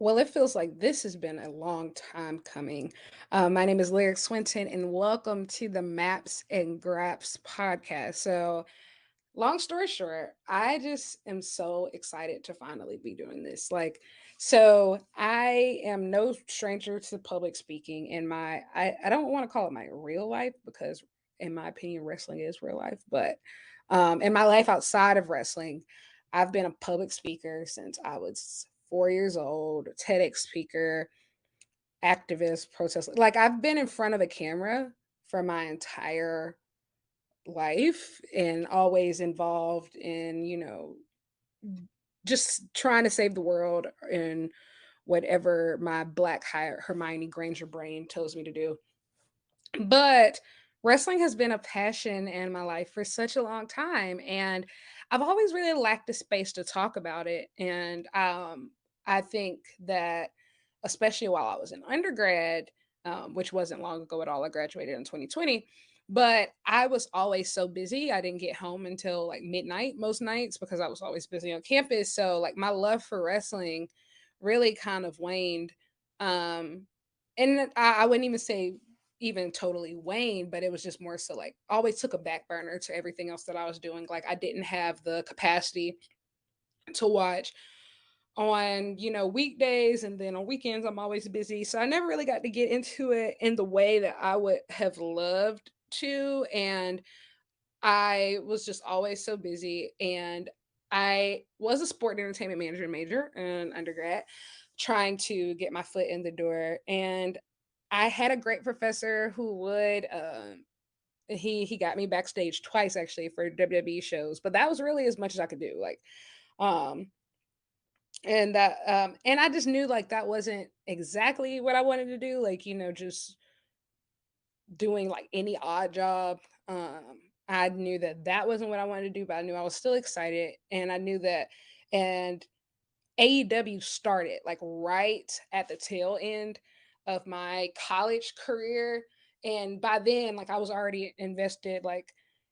Well, it feels like this has been a long time coming. My name is Lyric Swinton, and welcome to the Maps and Graps podcast. So, long story short, I just am so excited to finally be doing this. I am no stranger to public speaking in I don't want to call it my real life because, in my opinion, wrestling is real life, but in my life outside of wrestling, I've been a public speaker since I was 4 years old, a TEDx speaker, activist, protest. Like I've been in front of a camera for my entire life and always involved in, just trying to save the world in whatever my black Hermione Granger brain tells me to do. But wrestling has been a passion in my life for such a long time. And I've always really lacked the space to talk about it. And I think that, especially while I was in undergrad, which wasn't long ago at all, I graduated in 2020. But I was always so busy. I didn't get home until like midnight most nights because I was always busy on campus. So, like, my love for wrestling really kind of waned. Um, and I wouldn't even say even totally waned, but it was just more so like always took a back burner to everything else that I was doing. Like I didn't have the capacity to watch on, weekdays, and then on weekends I'm always busy. So I never really got to get into it in the way that I would have loved to. And I was just always so busy. And I was a sport and entertainment management major in undergrad, trying to get my foot in the door. And I had a great professor who would he got me backstage twice actually for WWE shows, but that was really as much as I could do. Um and I just knew like that wasn't exactly what I wanted to do, like, just doing like any odd job. I knew that that wasn't what I wanted to do, but I knew I was still excited, and I knew that. And AEW started like right at the tail end of my college career. And by then, like I was already invested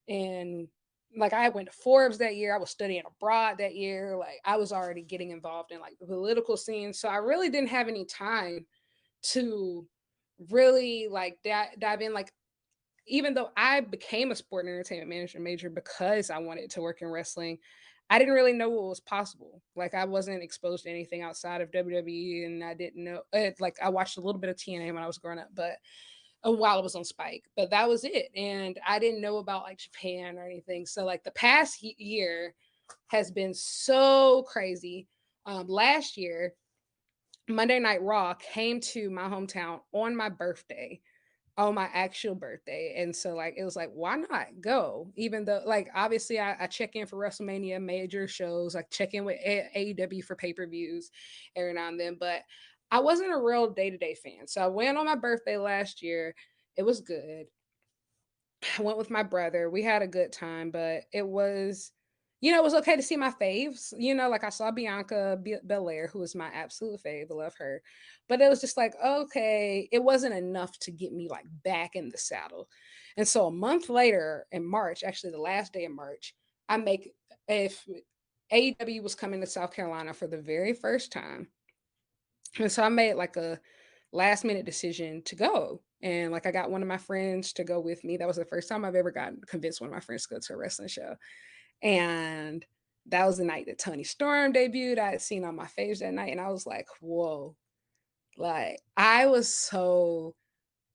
in like I went to Forbes that year. I was studying abroad that year. Like I was already getting involved in like the political scene. So I really didn't have any time to really like dive in. Like, even though I became a sport and entertainment management major because I wanted to work in wrestling, I didn't really know what was possible. Like I wasn't exposed to anything outside of WWE, and I didn't know. Like I watched a little bit of TNA when I was growing up, but while it was on Spike, but that was it. And I didn't know about like Japan or anything. So like the past year has been so crazy. Last year, Monday Night Raw came to my hometown on my birthday, on my actual birthday. And so like it was like, why not go? Even though like obviously I check in for Wrestlemania major shows, like check in with AEW for pay-per-views every now and then, but I wasn't a real day-to-day fan. So I went on my birthday last year. It was good. I went with my brother. We had a good time, but it was okay to see my faves. Like I saw Bianca Belair, who is my absolute fave. I love her. But it was just like, okay, it wasn't enough to get me like back in the saddle. And so a month later in March, actually the last day of March, I make if AEW was coming to South Carolina for the very first time. And so I made like a last minute decision to go. And like I got one of my friends to go with me. That was the first time I've ever gotten convinced one of my friends to go to a wrestling show. And that was the night that Tony Storm debuted. I had seen on my face that night, and I was like, whoa. Like I was so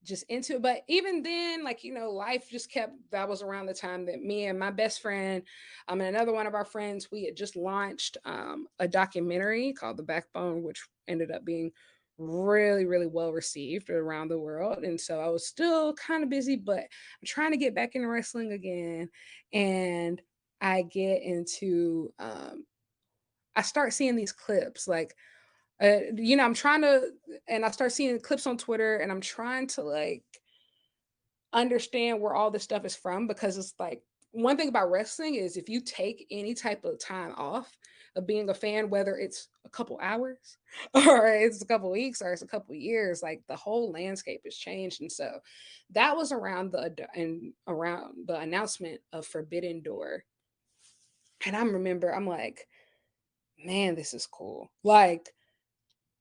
just into it. But even then, like, life just kept that was around the time that me and my best friend, and another one of our friends, we had just launched a documentary called The Backbone, which ended up being really, really well received around the world. And so I was still kind of busy, but I'm trying to get back into wrestling again. And I get into I start seeing these clips like I'm trying to, and I start seeing clips on Twitter, and I'm trying to like understand where all this stuff is from, because it's like one thing about wrestling is if you take any type of time off of being a fan, whether it's a couple hours or it's a couple weeks or it's a couple years, like the whole landscape has changed. And so that was around the announcement of Forbidden Door. And I'm like, man, this is cool. Like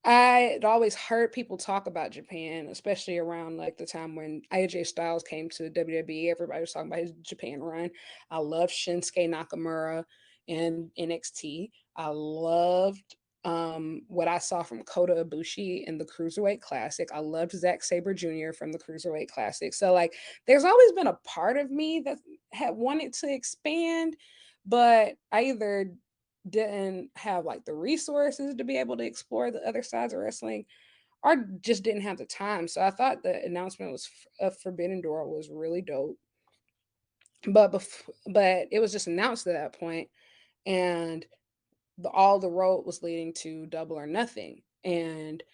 I had always heard people talk about Japan, especially around like the time when AJ Styles came to WWE. Everybody was talking about his Japan run. I love Shinsuke Nakamura in NXT. I loved what I saw from Kota Ibushi in the Cruiserweight Classic. I loved Zack Sabre Jr. from the Cruiserweight Classic. So like there's always been a part of me that had wanted to expand, but I either didn't have like the resources to be able to explore the other sides of wrestling or just didn't have the time. So I thought the announcement was of Forbidden Door was really dope. But it was just announced at that point, and all the road was leading to Double or Nothing. And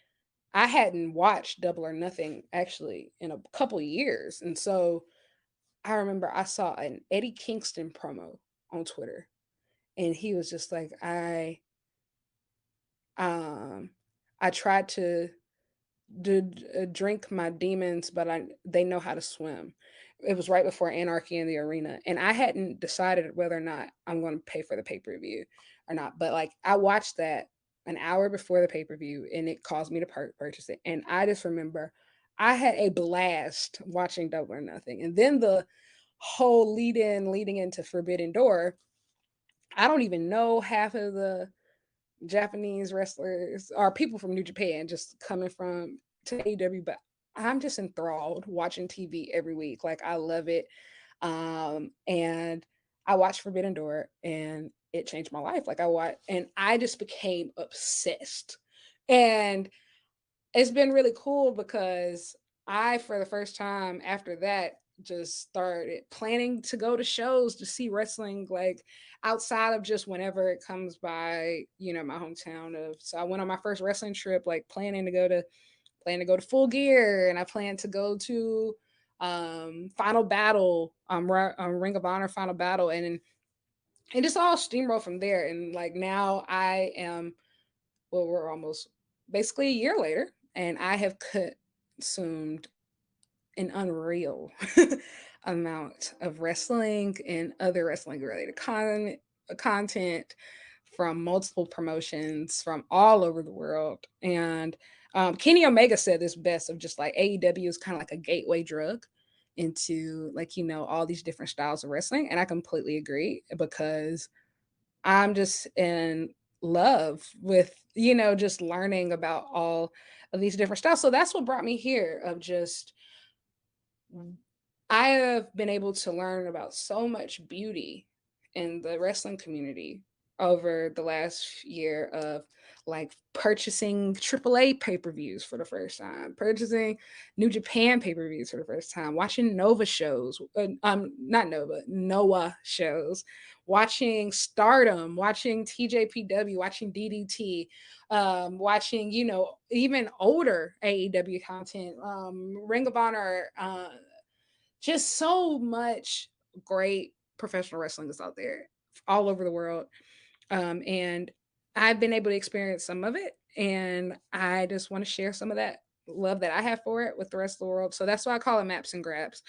I hadn't watched Double or Nothing actually in a couple years. And so I remember I saw an Eddie Kingston promo on Twitter, and he was just like, um I tried to drink my demons, but they know how to swim. It was right before Anarchy in the Arena, and I hadn't decided whether or not I'm going to pay for the pay per view or not. But like I watched that an hour before the pay per view, and it caused me to purchase it. And I just remember I had a blast watching Double or Nothing, and then the whole leading into Forbidden Door. I don't even know half of the Japanese wrestlers or people from New Japan just coming from to AEW, but I'm just enthralled watching TV every week. Like I love it. And I watched Forbidden Door and it changed my life. Like I watched and I just became obsessed. And it's been really cool because I, for the first time after that, just started planning to go to shows to see wrestling, like outside of just whenever it comes by, my hometown of. So I went on my first wrestling trip, like planning to go to Full Gear, and I plan to go to Final Battle, Ring of Honor Final Battle, and just all steamroll from there. And like now I am, well, we're almost basically a year later, and I have consumed an unreal amount of wrestling and other wrestling related content from multiple promotions from all over the world. And Kenny Omega said this best of just like AEW is kind of like a gateway drug into like, all these different styles of wrestling. And I completely agree because I'm just in love with, just learning about all of these different styles. So that's what brought me here of just I have been able to learn about so much beauty in the wrestling community over the last year of like purchasing AAA pay-per-views for the first time, purchasing New Japan pay-per-views for the first time, watching Nova shows, not Nova, Noah shows, watching Stardom, watching TJPW, watching DDT, watching, even older AEW content, Ring of Honor, just so much great professional wrestling is out there all over the world. And I've been able to experience some of it. And I just want to share some of that love that I have for it with the rest of the world. So that's why I call it Maps and Grabs,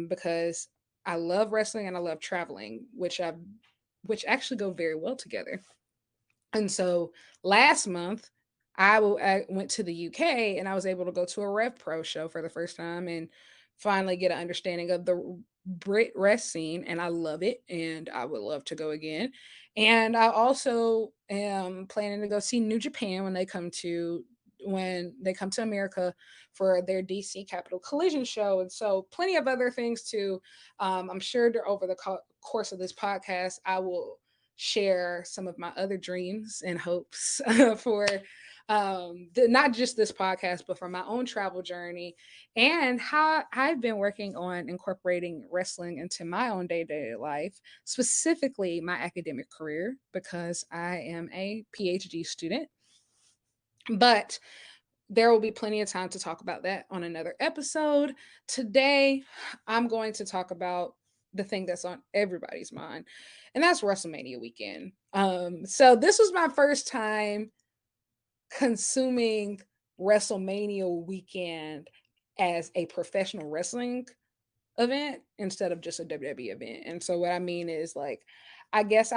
because I love wrestling and I love traveling, which actually go very well together. And so last month, I went to the UK and I was able to go to a Rev Pro show for the first time and finally get an understanding of the Brit rest scene. And I love it. And I would love to go again. And I also am planning to go see New Japan when they come to America for their DC Capital Collision show. And so plenty of other things too. I'm sure over the course of this podcast, I will share some of my other dreams and hopes for not just this podcast, but for my own travel journey and how I've been working on incorporating wrestling into my own day to day life, specifically my academic career, because I am a PhD student. But there will be plenty of time to talk about that on another episode. Today, I'm going to talk about the thing that's on everybody's mind, and that's Wrestlemania weekend. So this was my first time consuming Wrestlemania weekend as a professional wrestling event instead of just a WWE event. And so what I mean is like, I guess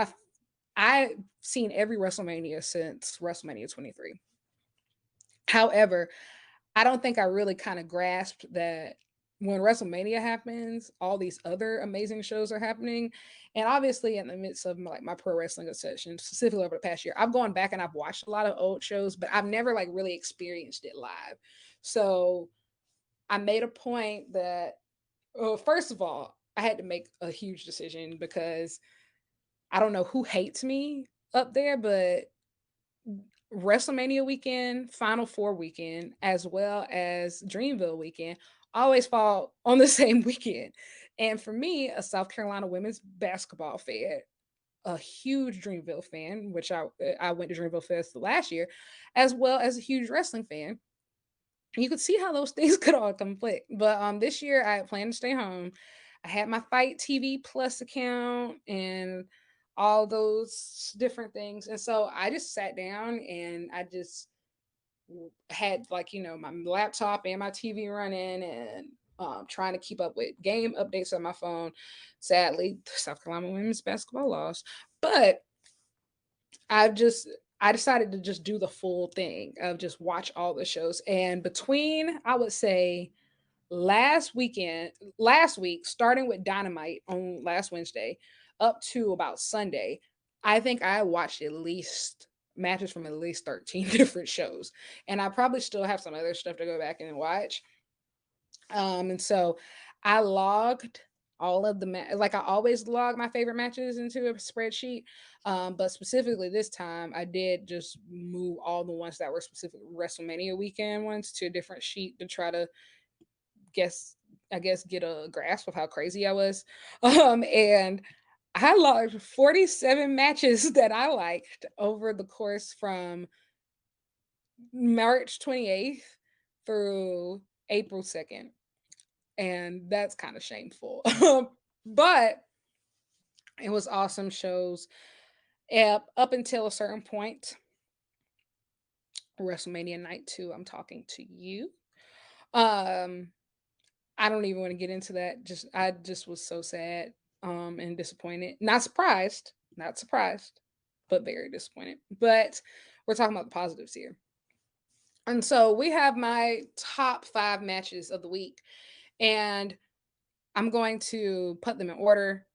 I've seen every WrestleMania since WrestleMania 23. However, I don't think I really kind of grasped that when WrestleMania happens, all these other amazing shows are happening. And obviously, in the midst of like my pro wrestling obsession, specifically over the past year, I've gone back and I've watched a lot of old shows, but I've never like really experienced it live. So I made a point that, first of all, I had to make a huge decision because I don't know who hates me up there, but WrestleMania weekend, Final Four weekend, as well as Dreamville weekend always fall on the same weekend. And for me, a South Carolina women's basketball fan, a huge Dreamville fan, which I went to Dreamville Fest last year, as well as a huge wrestling fan, you could see how those things could all conflict. But this year I had planned to stay home. I had my Fight TV Plus account and all those different things. And so I just sat down and I just had like, my laptop and my TV running and trying to keep up with game updates on my phone. Sadly, South Carolina women's basketball lost. But I just I decided to just do the full thing of just watch all the shows. And between, I would say, last week, starting with Dynamite on last Wednesday, up to about Sunday, I think I watched at least matches from at least 13 different shows. And I probably still have some other stuff to go back and watch. And so I logged all of the like I always log my favorite matches into a spreadsheet. But specifically this time I did just move all the ones that were specific WrestleMania weekend ones to a different sheet to try to guess I guess get a grasp of how crazy I was. And I logged 47 matches that I liked over the course from March 28th through April 2nd. And that's kind of shameful. But it was awesome shows up until a certain point. WrestleMania night 2, I'm talking to you. Um I don't even want to get into that. Just I just was so sad and disappointed. Not surprised, but very disappointed. But we're talking about the positives here. And so we have my top 5 matches of the week, and I'm going to put them in order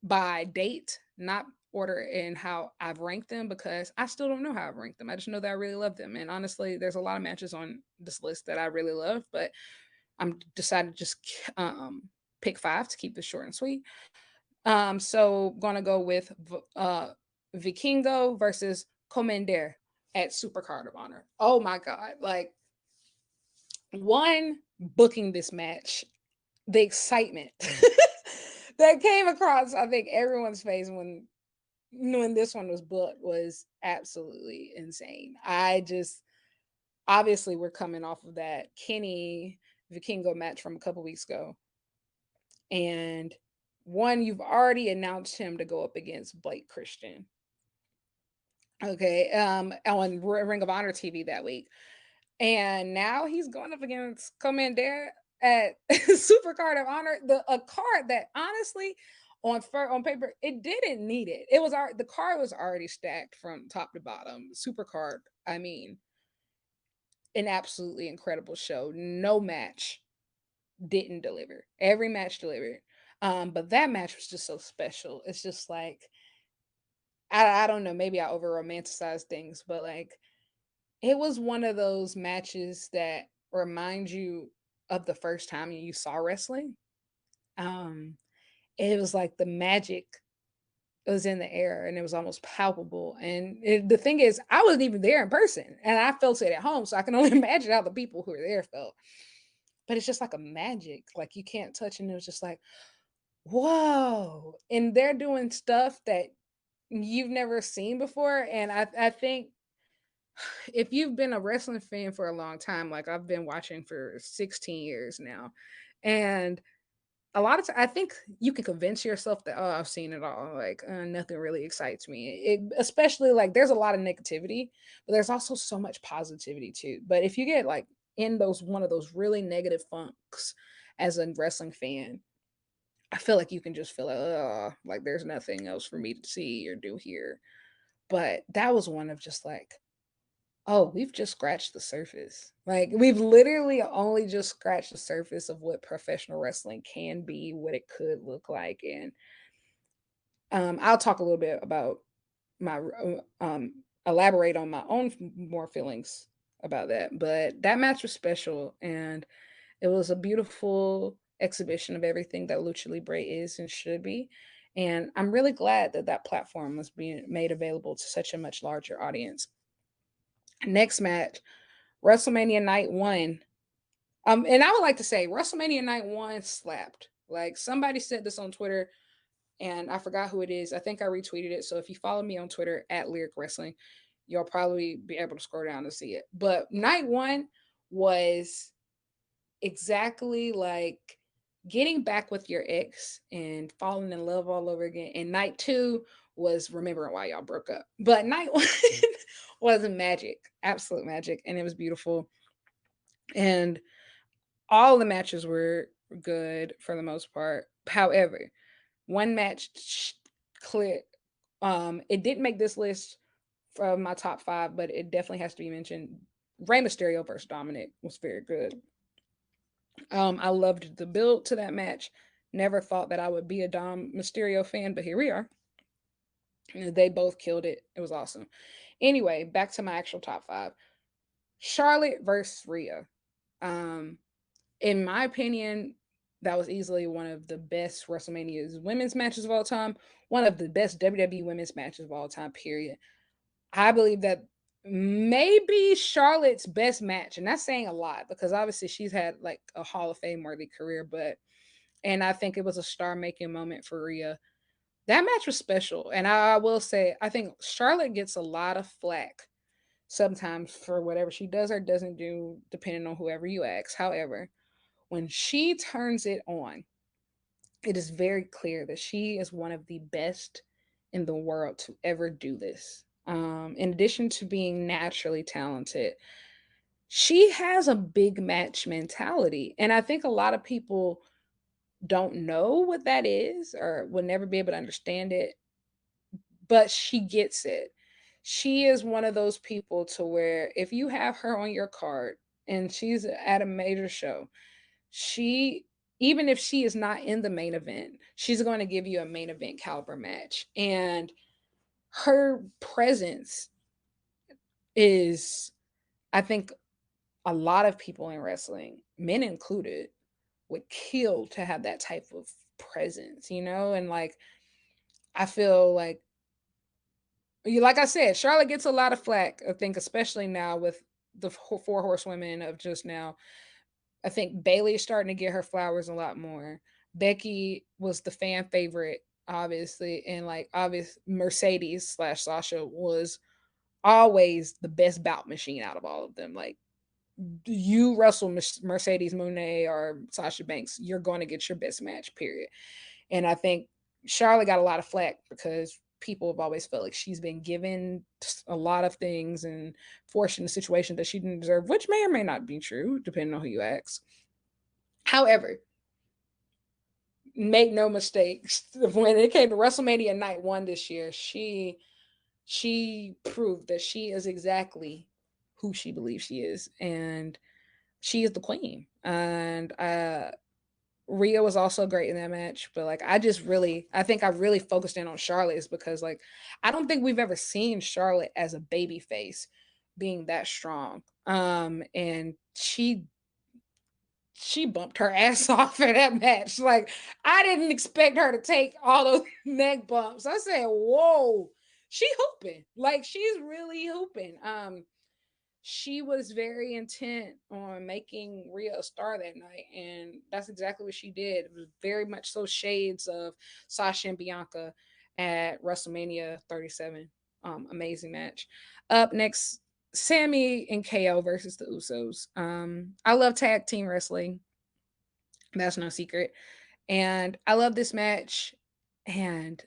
by date, not order in how I've ranked them because I still don't know how I've ranked them. I just know that I really love them. And honestly, there's a lot of matches on this list that I really love, but I'm decided to just pick 5 to keep this short and sweet. So gonna go with Vikingo versus Commander at Supercard of Honor. Oh my god! Like, one, booking this match, the excitement that came across, I think, everyone's face when this one was booked was absolutely insane. I just obviously we're coming off of that Kenny Vikingo match from a couple weeks ago. And one, you've already announced him to go up against Blake Christian. Okay, on Ring of Honor TV that week. And now he's going up against Commander at Supercard of Honor, a card that honestly on paper it didn't need it. It was the card was already stacked from top to bottom. Supercard, I mean, an absolutely incredible show. No match didn't deliver. Every match delivered. But that match was just so special. It's just like I don't know, maybe I over romanticize things, but like it was one of those matches that remind you of the first time you saw wrestling. Um, it was like the magic was in the air and it was almost palpable. And the thing is, I wasn't even there in person and I felt it at home. So I can only imagine how the people who were there felt. But it's just like a magic, like you can't touch. And it was just like, whoa. And they're doing stuff that you've never seen before. And I think if you've been a wrestling fan for a long time, like I've been watching for 16 years now, and a lot of I think you can convince yourself that I've seen it all. Like nothing really excites me. Especially like there's a lot of negativity, but there's also so much positivity too. But if you get like in those one of those really negative funks as a wrestling fan, I feel like you can just feel like there's nothing else for me to see or do here. But that was one of just like Oh, we've just scratched the surface. Like, we've literally only just scratched the surface of what professional wrestling can be, what it could look like, and I'll talk a little bit about my elaborate on my own more feelings about that. But that match was special, and it was a beautiful exhibition of everything that Lucha Libre is and should be. And I'm really glad that that platform was being made available to such a much larger audience. Next match, WrestleMania Night One. And I would like to say WrestleMania Night One slapped. Like, somebody said this on Twitter, and I forgot who it is. I think I retweeted it. So if you follow me on Twitter at Lyric Wrestling, you'll probably be able to scroll down to see it. But Night One was exactly like getting back with your ex and falling in love all over again. And night two was remembering why y'all broke up. But night one was magic, absolute magic, and it was beautiful. And all the matches were good for the most part. However, one match clear, it didn't make this list from my top five, but it definitely has to be mentioned. Rey Mysterio versus Dominic was very good. I loved the build to that match. Never thought that I would be a Dom Mysterio fan, but here we are. They both killed it. It was awesome. Anyway, back to my actual top five. Charlotte versus Rhea. Um, in my opinion, that was easily one of the best WrestleMania's women's matches of all time. One of the best WWE women's matches of all time, period. I believe that maybe Charlotte's best match, and that's saying a lot because obviously she's had like a Hall of Fame worthy career, but and I think it was a star making moment for Rhea. That match was special, and I will say I think Charlotte gets a lot of flack sometimes for whatever she does or doesn't do, depending on whoever you ask. However, when she turns it on, it is very clear that she is one of the best in the world to ever do this. In addition to being naturally talented, she has a big match mentality. And I think a lot of people don't know what that is or will never be able to understand it, but she gets it. She is one of those people to where if you have her on your card and she's at a major show, she even if she is not in the main event, she's going to give you a main event caliber match. And her presence is, I think, a lot of people in wrestling, men included, would kill to have that type of presence, you know? And like, I feel like I said, Charlotte gets a lot of flack, I think, especially now with the four horsewomen of just now. I think Bailey is starting to get her flowers a lot more. Becky was the fan favorite, obviously, and like obvious Mercedes slash Sasha was always the best bout machine out of all of them. Like, you wrestle Mercedes Monet or Sasha Banks, you're going to get your best match, period. And I think Charlotte got a lot of flack because people have always felt like she's been given a lot of things and forced into situations that she didn't deserve, which may or may not be true, depending on who you ask. However, make no mistakes, when it came to WrestleMania Night One this year, she proved that she is exactly who she believes she is, and she is the queen. And Rhea was also great in that match, but like I think I really focused in on Charlotte is because like I don't think we've ever seen Charlotte as a baby face being that strong. And she bumped her ass off in that match. Like, I didn't expect her to take all those neck bumps. I said, "Whoa, she hooping! Like, she's really hooping." She was very intent on making Rhea a star that night, and that's exactly what she did. It was very much so shades of Sasha and Bianca at WrestleMania 37. Amazing match. Up next, Sammy and KO versus the Usos. I love tag team wrestling. That's no secret. And I love this match. And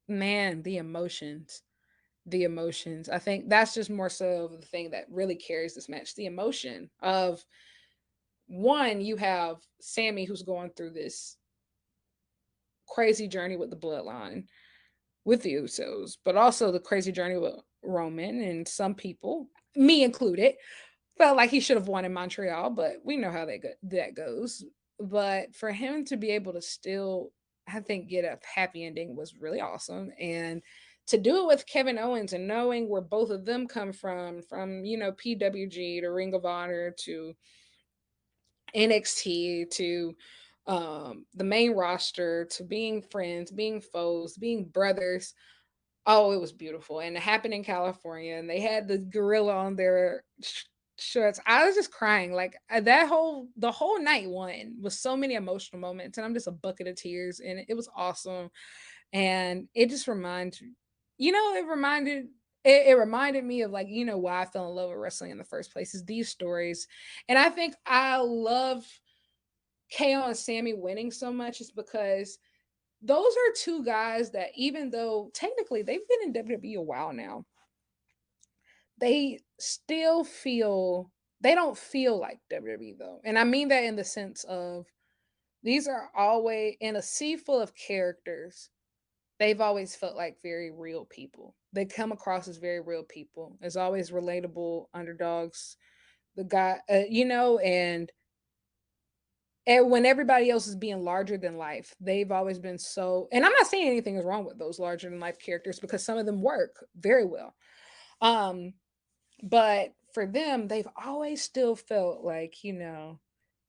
man, the emotions. The emotions. I think that's just more so the thing that really carries this match. The emotion of one, you have Sammy who's going through this crazy journey with the bloodline with the Usos, but also the crazy journey with Roman and some people. me included, felt like he should have won in Montreal, but we know how that goes. But for him to be able to still, I think, get a happy ending was really awesome. And to do it with Kevin Owens and knowing where both of them come from, PWG to Ring of Honor to NXT to the main roster to being friends, being foes, being brothers. Oh, it was beautiful, and it happened in California, and they had the gorilla on their shirts. I was just crying, like the whole night one was so many emotional moments, and I'm just a bucket of tears, and it was awesome, and it just it reminded me of, like, why I fell in love with wrestling in the first place is these stories, and I think I love KO and Sammy winning so much is because those are two guys that, even though technically they've been in WWE a while now, they still feel they don't feel like WWE though. And I mean that in the sense of these are always in a sea full of characters. They've always felt like very real people. They come across as very real people. As always relatable underdogs. The guy, and when everybody else is being larger than life, they've always been so. And I'm not saying anything is wrong with those larger than life characters because some of them work very well. Um, but for them, they've always still felt like,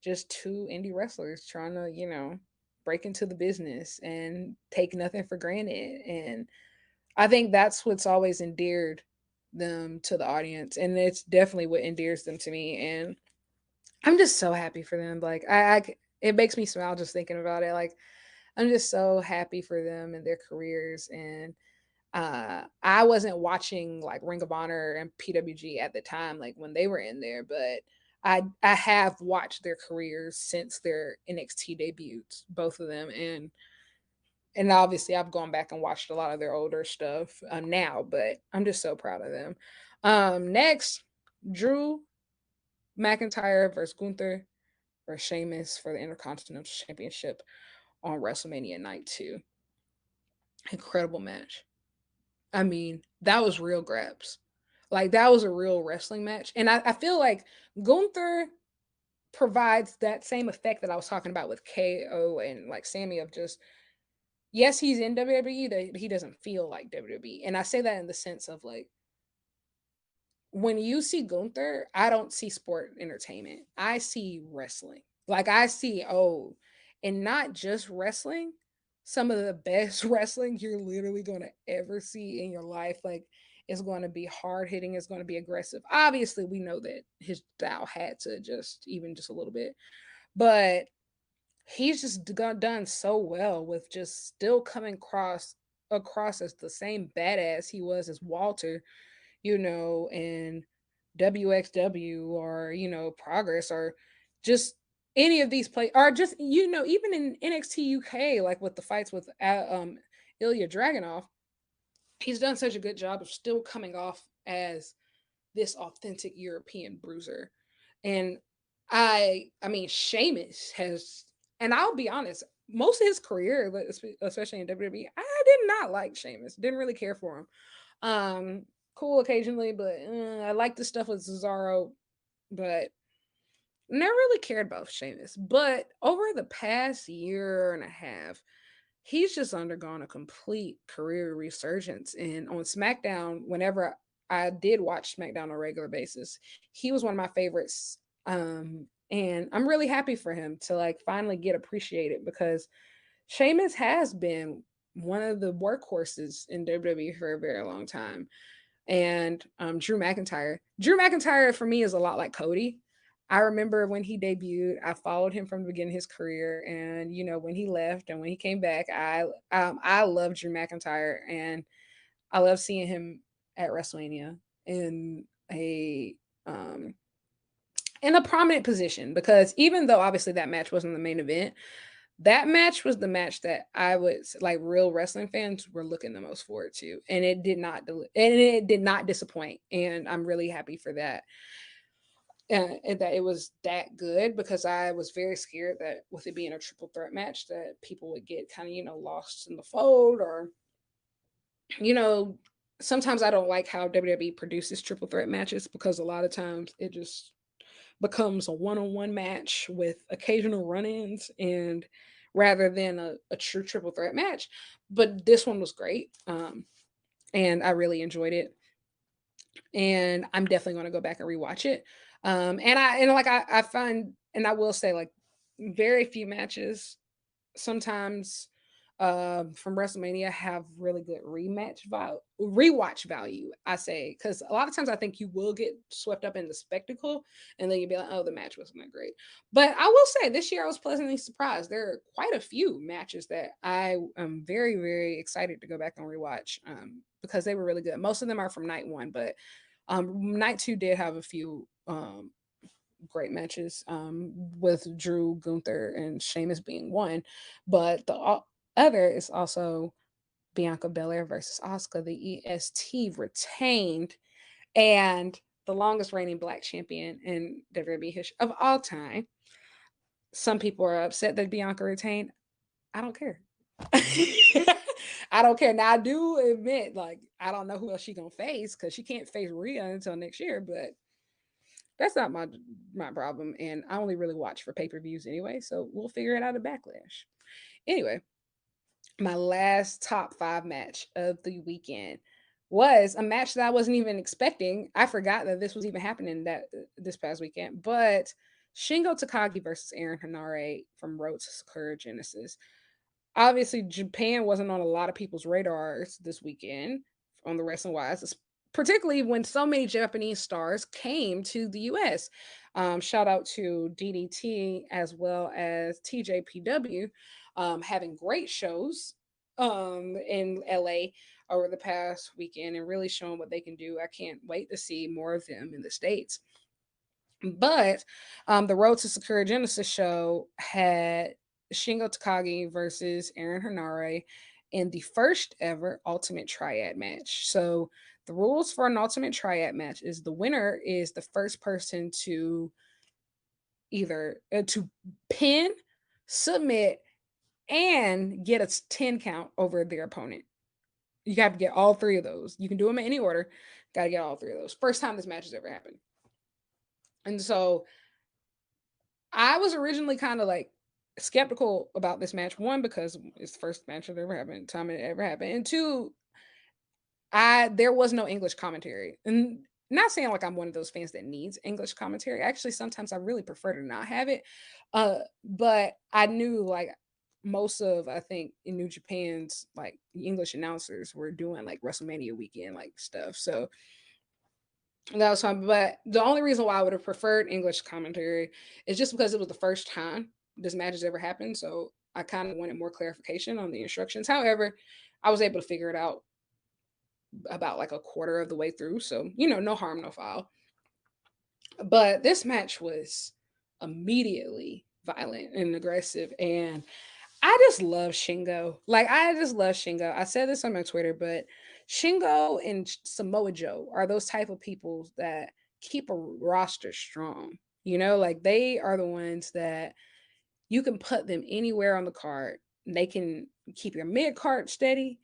just two indie wrestlers trying to, break into the business and take nothing for granted. And I think that's what's always endeared them to the audience. And it's definitely what endears them to me. And I'm just so happy for them. Like, it makes me smile just thinking about it. Like, I'm just so happy for them and their careers. And I wasn't watching like Ring of Honor and PWG at the time, like when they were in there, but I have watched their careers since their NXT debuts, both of them, and obviously I've gone back and watched a lot of their older stuff now, but I'm just so proud of them. Next, Drew McIntyre versus Gunther versus Sheamus for the Intercontinental Championship on WrestleMania Night 2. Incredible match. I mean, that was real grabs. Like, that was a real wrestling match. And I feel like Gunther provides that same effect that I was talking about with KO and like Sammy of just, yes, he's in WWE, but he doesn't feel like WWE. And I say that in the sense of like, when you see Gunther, I don't see sport entertainment. I see wrestling. Like, I see, and not just wrestling, some of the best wrestling you're literally going to ever see in your life. Like, it's going to be hard hitting, it's going to be aggressive. Obviously, we know that his style had to adjust even just a little bit, but he's just done so well with just still coming across as the same badass he was as Walter, and WXW or, Progress or just any of these play or just, even in NXT UK, like with the fights with Ilya Dragunov, he's done such a good job of still coming off as this authentic European bruiser. And I mean, Sheamus has, and I'll be honest, most of his career, especially in WWE, I did not like Sheamus. Didn't really care for him. Cool occasionally, but I like the stuff with Cesaro, but never really cared about Sheamus. But over the past year and a half, he's just undergone a complete career resurgence. And on SmackDown, whenever I did watch SmackDown on a regular basis, he was one of my favorites. And I'm really happy for him to like finally get appreciated because Sheamus has been one of the workhorses in WWE for a very long time. And Drew McIntyre. Drew McIntyre for me is a lot like Cody. I remember when he debuted, I followed him from the beginning of his career, and when he left and when he came back, I love Drew McIntyre, and I love seeing him at WrestleMania in a um, in a prominent position because even though obviously that match wasn't the main event, that match was the match that I was like real wrestling fans were looking the most forward to, and it did not disappoint, and I'm really happy for that. And that it was that good because I was very scared that with it being a triple threat match that people would get kind of lost in the fold or you know sometimes I don't like how WWE produces triple threat matches because a lot of times it just becomes a one-on-one match with occasional run-ins and rather than a true triple threat match. But this one was great. And I really enjoyed it. And I'm definitely going to go back and rewatch it. I find, and I will say, like, very few matches sometimes from WrestleMania have really good rewatch value. I say because a lot of times I think you will get swept up in the spectacle, and then you'll be like, "Oh, the match wasn't that great." But I will say this year I was pleasantly surprised. There are quite a few matches that I am very very excited to go back and rewatch because they were really good. Most of them are from night one, but night two did have a few great matches with Drew, Gunther, and Sheamus being one. But the other is also Bianca Belair versus Asuka. The EST retained and the longest reigning black champion in WWE history of all time. Some people are upset that Bianca retained. I don't care. I don't care. Now I do admit, like, I don't know who else she gonna face because she can't face Rhea until next year, but that's not my problem, and I only really watch for pay-per-views anyway, so we'll figure it out at Backlash. Anyway, my last top 5 match of the weekend was a match that I wasn't even expecting. I forgot that this was even happening that this past weekend, but Shingo Takagi versus Aaron Hanare from Road to Sakura Genesis. Obviously, Japan wasn't on a lot of people's radars this weekend on the wrestling wise, particularly when so many Japanese stars came to the US. Shout out to DDT as well as TJPW having great shows in LA over the past weekend and really showing what they can do. I can't wait to see more of them in the States. But the Road to Sakura Genesis show had Shingo Takagi versus Aaron Hanare in the first ever Ultimate Triad match. So the rules for an Ultimate Triad match is the winner is the first person to either to pin, submit, and get a 10 count over their opponent. You have to get all three of those. You can do them in any order. Got to get all three of those. First time this match has ever happened. And so I was originally kind of like skeptical about this match. One, because it's the first match that ever happened, time it ever happened, and two, I there was no English commentary. And not saying like I'm one of those fans that needs English commentary. Actually, sometimes I really prefer to not have it. But I knew like most of I think in New Japan's like English announcers were doing like WrestleMania weekend like stuff. So that was fine. But the only reason why I would have preferred English commentary is just because it was the first time this match has ever happened. So I kind of wanted more clarification on the instructions. However, I was able to figure it out about like a quarter of the way through. So, no harm, no foul. But this match was immediately violent and aggressive. And I just love Shingo. Like, I just love Shingo. I said this on my Twitter, but Shingo and Samoa Joe are those type of people that keep a roster strong. Like they are the ones that you can put them anywhere on the card. They can keep your mid card steady,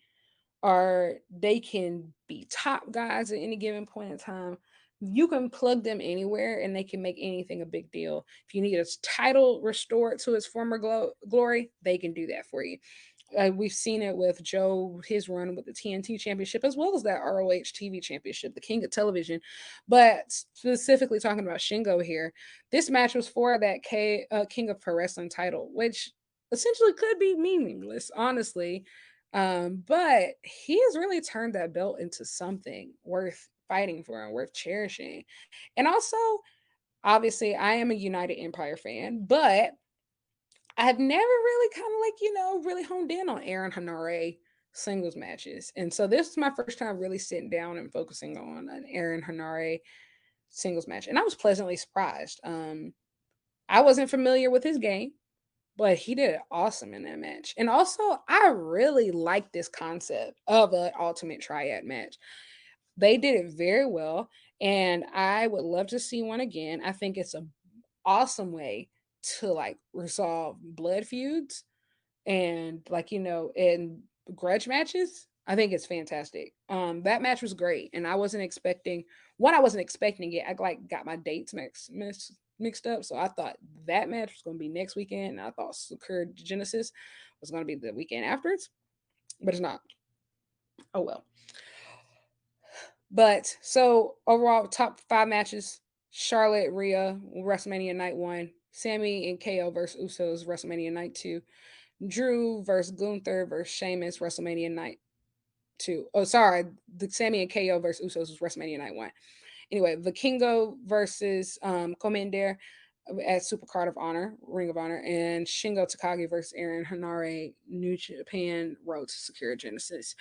or they can be top guys at any given point in time. You can plug them anywhere and they can make anything a big deal. If you need a title restored to its former glory, they can do that for you. We've seen it with Joe, his run with the TNT Championship, as well as that ROH TV Championship, the King of Television. But specifically talking about Shingo here, this match was for that King of Pro Wrestling title, which essentially could be meaningless, honestly. But he has really turned that belt into something worth fighting for and worth cherishing. And also, obviously, I am a United Empire fan, but I have never really kind of like, really honed in on Aaron Hanare singles matches. And so this is my first time really sitting down and focusing on an Aaron Hanare singles match. And I was pleasantly surprised. I wasn't familiar with his game, but he did awesome in that match. And also, I really like this concept of an ultimate triad match. They did it very well, and I would love to see one again. I think it's an awesome way to like resolve blood feuds and like in grudge matches. I think it's fantastic. That match was great, and I wasn't expecting one. I wasn't expecting it. I like got my dates mixed up, so I thought that match was going to be next weekend. And I thought Secure Genesis was going to be the weekend afterwards, but it's not. Oh well. But so overall, top five matches: Charlotte, Rhea, WrestleMania Night One; Sammy and KO versus Usos, WrestleMania Night Two; Drew versus Gunther versus Sheamus, WrestleMania Night Two. Oh, sorry, the Sammy and KO versus Usos was WrestleMania Night One. Anyway, Vikingo versus Commander at Supercard of Honor, Ring of Honor, and Shingo Takagi versus Aaron Hanare, New Japan Road to Secure Genesis.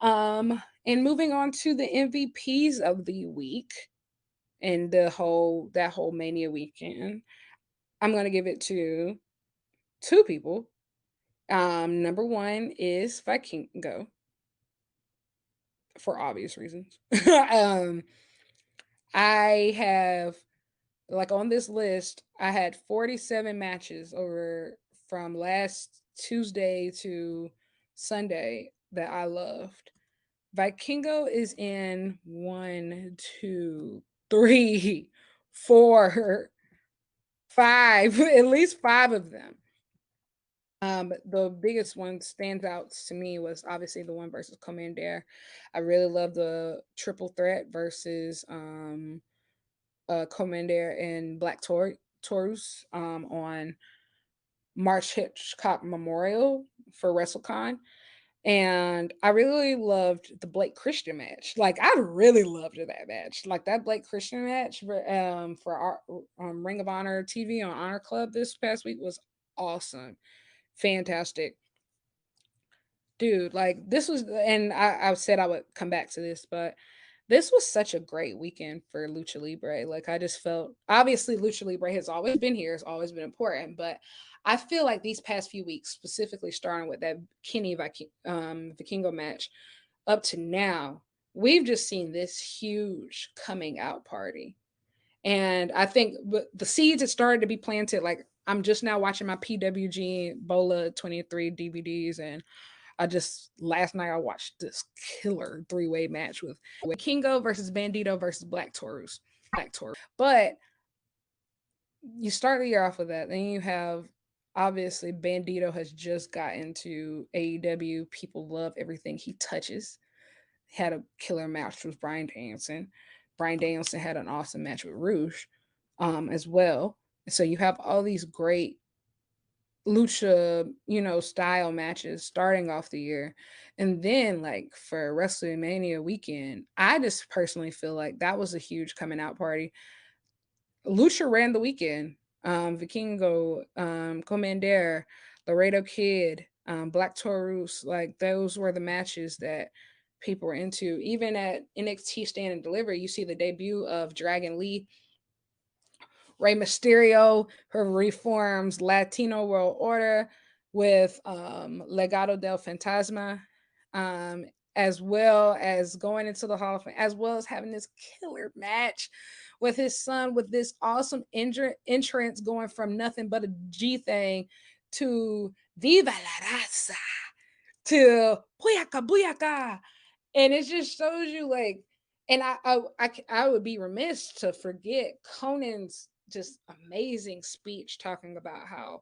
And moving on to the MVPs of the week and the whole Mania weekend, I'm gonna give it to two people. Number one is Vikingo for obvious reasons. um, I have like on this list, I had 47 matches over from last Tuesday to Sunday that I loved. Vikingo is in one, two, three, four, five, at least five of them. The biggest one stands out to me was obviously the one versus Commander. I really love the triple threat versus Commander and Taurus on March Hitchcock Memorial for WrestleCon. And I really loved the Blake Christian match. Like I really loved that match. Like that Blake Christian match for our Ring of Honor TV on Honor Club this past week was awesome, fantastic, dude. Like this was, and I said I would come back to this, but this was such a great weekend for Lucha Libre. Like I just felt obviously Lucha Libre has always been here, it's always been important, but I feel like these past few weeks, specifically starting with that Vikingo match up to now, we've just seen this huge coming out party. And I think the seeds had started to be planted. Like I'm just now watching my PWG Bola 23 DVDs, and I just last night I watched this killer three-way match with Kingo versus Bandito versus Black Taurus. But you start the year off with that. Then you have obviously Bandito has just got into AEW. People love everything he touches. Had a killer match with Brian Danielson. Brian Danielson had an awesome match with Rouge as well. So you have all these great lucha, style matches starting off the year. And then like for Wrestlemania weekend, I just personally feel like that was a huge coming out party. Lucha ran the weekend. Vikingo, Commander, Laredo Kid, Black Taurus, like those were the matches that people were into. Even at NXT Stand and Deliver, you see the debut of Dragon Lee, Rey Mysterio, her reforms Latino World Order with Legado del Fantasma, as well as going into the Hall of Fame, as well as having this killer match with his son, with this awesome entrance going from nothing but a G thing to Viva la Raza to Booyaka Booyaka. And it just shows you like, and I would be remiss to forget Conan's just amazing speech talking about how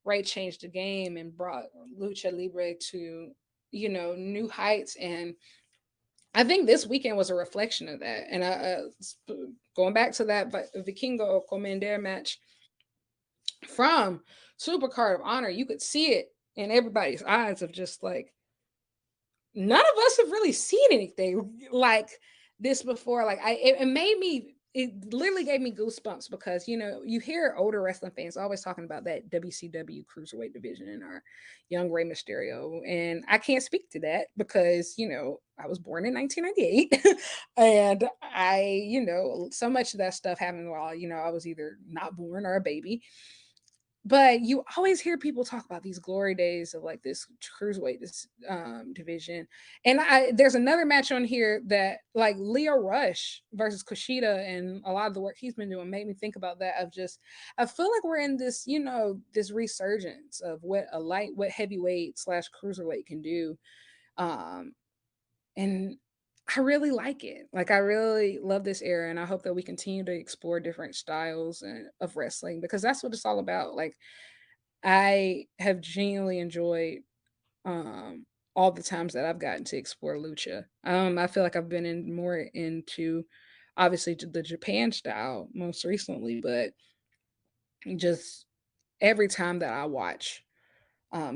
Ray changed the game and brought Lucha Libre to new heights. And I think this weekend was a reflection of that. And going back to that Vikingo Commander match from Supercard of Honor, you could see it in everybody's eyes of just like none of us have really seen anything like this before. Like it made me, it literally gave me goosebumps because you hear older wrestling fans always talking about that WCW cruiserweight division and our young Rey Mysterio, and I can't speak to that because I was born in 1998, and so much of that stuff happened while I was either not born or a baby. But you always hear people talk about these glory days of like this cruiserweight division. And there's another match on here that like Leo Rush versus Kushida and a lot of the work he's been doing made me think about that of just I feel like we're in this, this resurgence of what heavyweight slash cruiserweight can do. And I really like it. Like, I really love this era, and I hope that we continue to explore different styles of wrestling because that's what it's all about. Like, I have genuinely enjoyed um all the times that I've gotten to explore lucha. I feel like I've been in more into obviously to the Japan style most recently, but just every time that I watch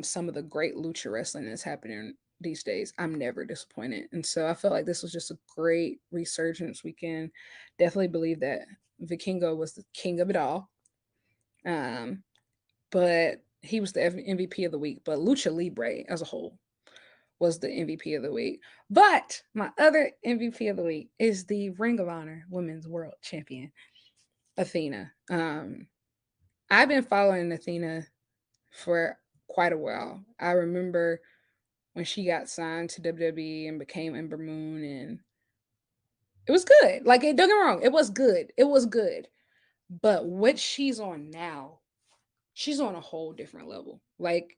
some of the great lucha wrestling that's happening these days, I'm never disappointed. And so I felt like this was just a great resurgence. We can definitely believe that Vikingo was the king of it all. Um, but he was the MVP of the week. But Lucha Libre as a whole was the MVP of the week. But my other MVP of the week is the Ring of Honor Women's World Champion, Athena. I've been following Athena for quite a while. I remember when she got signed to WWE and became Ember Moon, and it was good. Like, don't get me wrong, it was good. It was good. But what she's on now, she's on a whole different level. Like,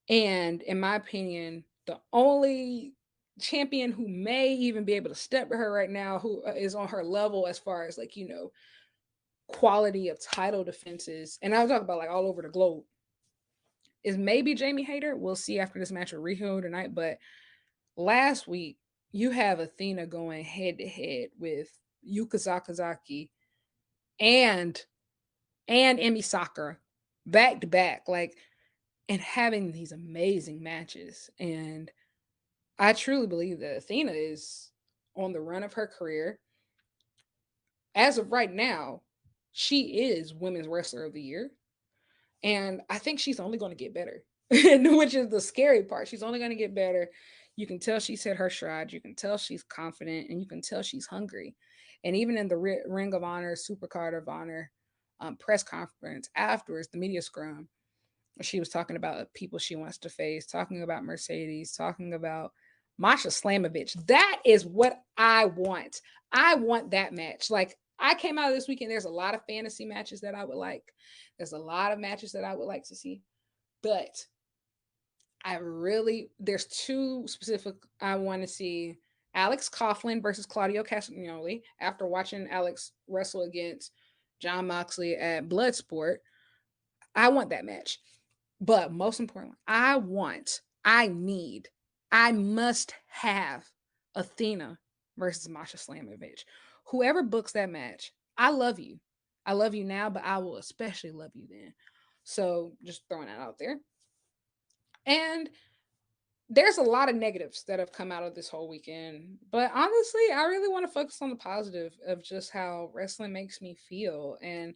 and in my opinion, the only champion who may even be able to step to her right now, who is on her level as far as like, quality of title defenses, and I'll talk about like all over the globe, is maybe Jamie Hayter. We'll see after this match with Riho tonight. But last week, you have Athena going head to head with Yuka Sakazaki and Emi Sakura back to back, like, and having these amazing matches. And I truly believe that Athena is on the run of her career. As of right now, she is Women's Wrestler of the Year. And I think she's only going to get better, which is the scary part. She's only going to get better. You can tell she's hit her stride. You can tell she's confident, and you can tell she's hungry. And even in the Ring of Honor, Supercard of Honor press conference afterwards, the media scrum, she was talking about people she wants to face, talking about Mercedes, talking about Masha Slamovich. That is what I want. I want that match. Like, I came out of this weekend, there's a lot of fantasy matches that I would like. There's a lot of matches that I would like to see. But there's two specific I want to see. Alex Coughlin versus Claudio Castagnoli after watching Alex wrestle against John Moxley at Bloodsport. I want that match. But most importantly, I must have Athena versus Masha Slamovich. Whoever books that match, I love you. I love you now, but I will especially love you then. So just throwing that out there. And there's a lot of negatives that have come out of this whole weekend. But honestly, I really want to focus on the positive of just how wrestling makes me feel. And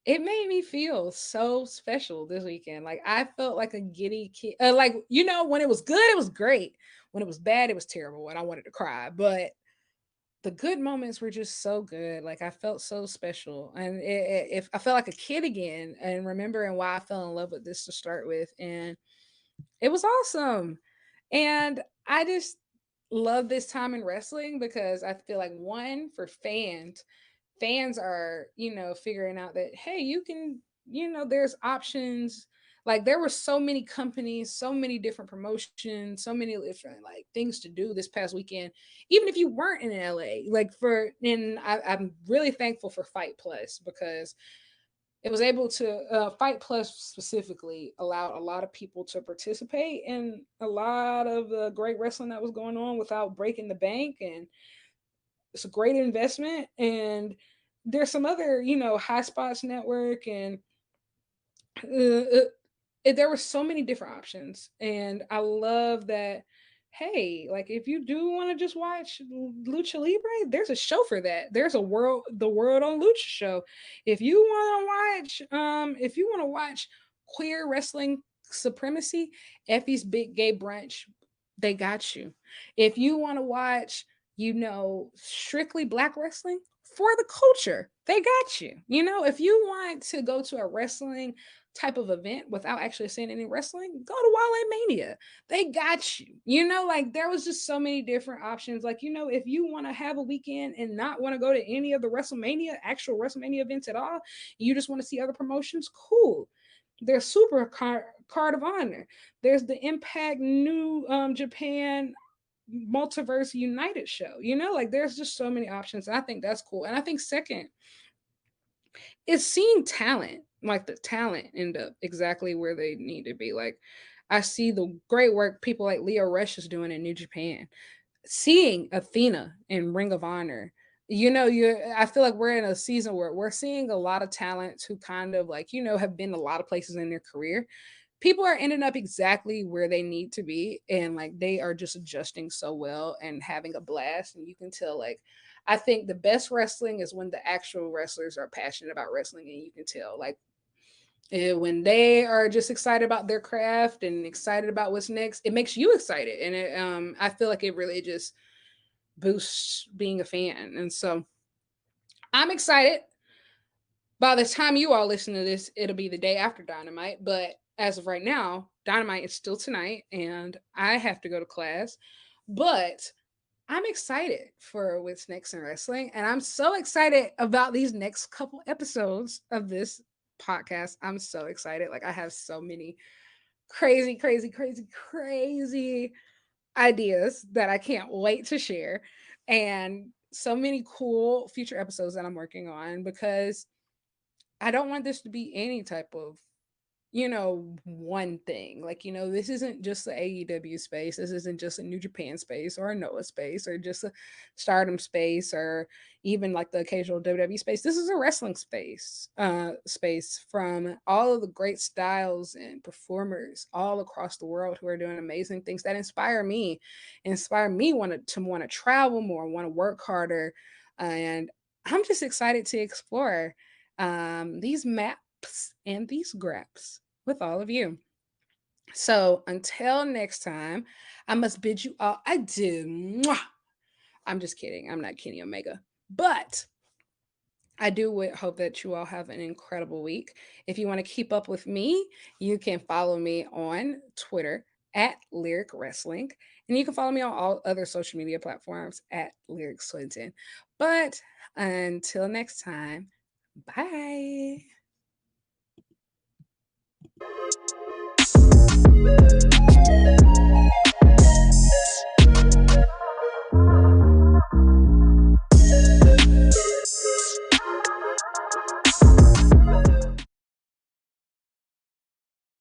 it made me feel so special this weekend. Like, I felt like a giddy kid. Like, when it was good, it was great. When it was bad, it was terrible, and I wanted to cry. But the good moments were just so good. Like, I felt so special, and if I felt like a kid again, and remembering why I fell in love with this to start with, and it was awesome. And I just love this time in wrestling because I feel like, one, for fans are, figuring out that, hey, you can, there's options. Like, there were so many companies, so many different promotions, so many different like things to do this past weekend, even if you weren't in LA. Like, and I'm really thankful for Fight Plus because it was able to Fight Plus specifically allowed a lot of people to participate in a lot of the great wrestling that was going on without breaking the bank. And it's a great investment. And there's some other, High Spots Network, and there were so many different options. And I love that. Hey, like, if you do want to just watch Lucha Libre, there's a show for that. There's the World on Lucha show. If you want to watch queer wrestling supremacy, Effie's Big Gay Brunch, they got you. If you want to watch, strictly black wrestling for the culture, they got you. If you want to go to a wrestling type of event without actually seeing any wrestling, go to Wale Mania. They got you. Like, there was just so many different options. Like, if you want to have a weekend and not want to go to any of the actual WrestleMania events at all, you just want to see other promotions, cool. There's Supercard of Honor. There's the Impact New Japan Multiverse United show. You know, like there's just so many options. And I think that's cool. And I think second is seeing talent, like the talent end up exactly where they need to be. Like I see the great work people like Leo Rush is doing in New Japan, seeing Athena in Ring of Honor. You know, you I feel like we're in a season where we're seeing a lot of talents who kind of like, you know, have been a lot of places in their career. People are ending up exactly where they need to be, and like they are just adjusting so well and having a blast. And you can tell, like, I think the best wrestling is when the actual wrestlers are passionate about wrestling, and you can tell, like, when they are just excited about their craft and excited about what's next, it makes you excited, and I feel like it really just boosts being a fan. And so I'm excited. By the time you all listen to this, it'll be the day after Dynamite. But as of right now, Dynamite is still tonight, and I have to go to class. But I'm excited for what's next in wrestling, and I'm so excited about these next couple episodes of this podcast. I'm so excited. Like I have so many crazy, crazy, crazy, crazy ideas that I can't wait to share, and so many cool future episodes that I'm working on because I don't want this to be any type of, you know, one thing. Like, you know, this isn't just the AEW space. This isn't just a New Japan space or a Noah space or just a Stardom space or even like the occasional WWE space. This is a wrestling space from all of the great styles and performers all across the world who are doing amazing things that inspire me want to travel more, want to work harder. And I'm just excited to explore these maps and these graps with all of you. So until next time, I must bid you all adieu. Mwah! I'm just kidding. I'm not Kenny Omega. But I do hope that you all have an incredible week. If you want to keep up with me, you can follow me on Twitter at Lyric Wrestling. And you can follow me on all other social media platforms at Lyric Swinton. But until next time, bye.